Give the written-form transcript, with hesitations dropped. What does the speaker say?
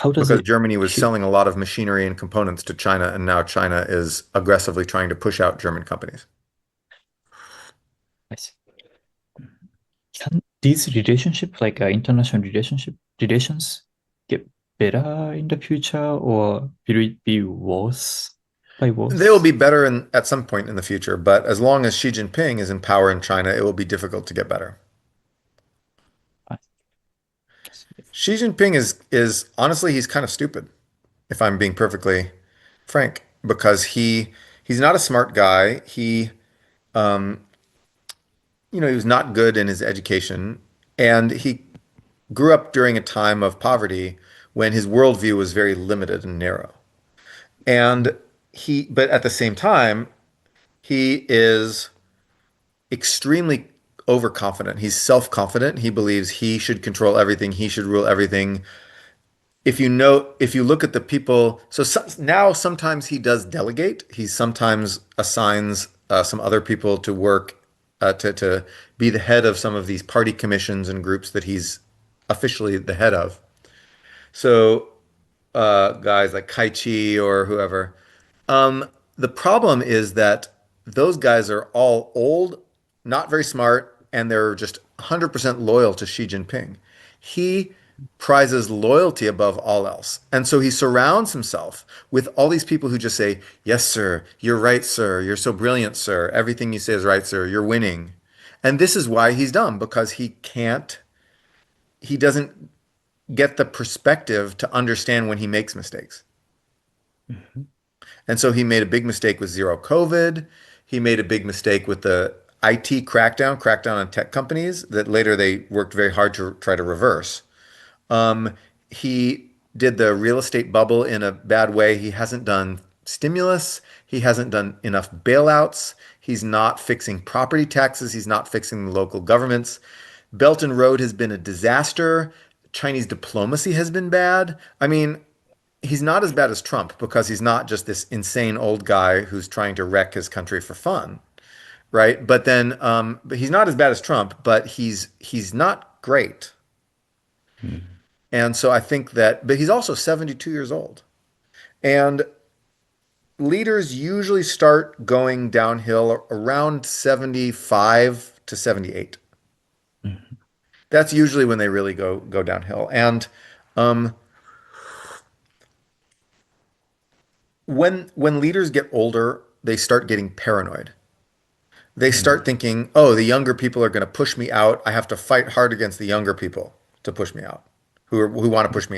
how does Because it Germany was shoot? selling a lot of machinery and components to China, and now China is aggressively trying to push out German companies. I see. Can these relationship, like international relations, get better in the future, or will it be worse by They will worse? be better at some point in the future, but as long as Xi Jinping is in power in China, it will be difficult to get better. I see. Xi Jinping is honestly he's kind of stupid, if I'm being perfectly frank, because he's not a smart guy. Um, he was not good in his education, and he grew up during a time of poverty when his worldview was very limited and narrow. And but at the same time, he is extremely overconfident. He's self-confident. He believes he should control everything. He should rule everything. If you look at the people, now sometimes he does delegate. He sometimes assigns some other people to work to be the head of some of these party commissions and groups that he's officially the head of. So guys like Kai Chi or whoever. Um, the problem is that those guys are all old, not very smart, and they're just 100% loyal to Xi Jinping. He prizes loyalty above all else. And so he surrounds himself with all these people who just say, "Yes, sir. You're right, sir. You're so brilliant, sir. Everything you say is right, sir. You're winning." And this is why he's dumb, because he doesn't get the perspective to understand when he makes mistakes. Mhm. And so he made a big mistake with zero COVID. He made a big mistake with the IT crackdown on tech companies that later they worked very hard to try to reverse. He did the real estate bubble in a bad way. He hasn't done stimulus. He hasn't done enough bailouts. He's not fixing property taxes. He's not fixing the local governments. Belt and Road has been a disaster. Chinese diplomacy has been bad. I mean, he's not as bad as Trump because he's not just this insane old guy who's trying to wreck his country for fun, right? But he's not as bad as Trump, but he's not great. Mm. And so I think but he's also 72 years old. And leaders usually start going downhill around 75 to 78. Mhm. That's usually when they really go downhill. And um, when leaders get older, they start getting paranoid. They start Mm. thinking, oh, the younger people are going to push me out. I have to fight hard against the younger people to push me out, who want to push me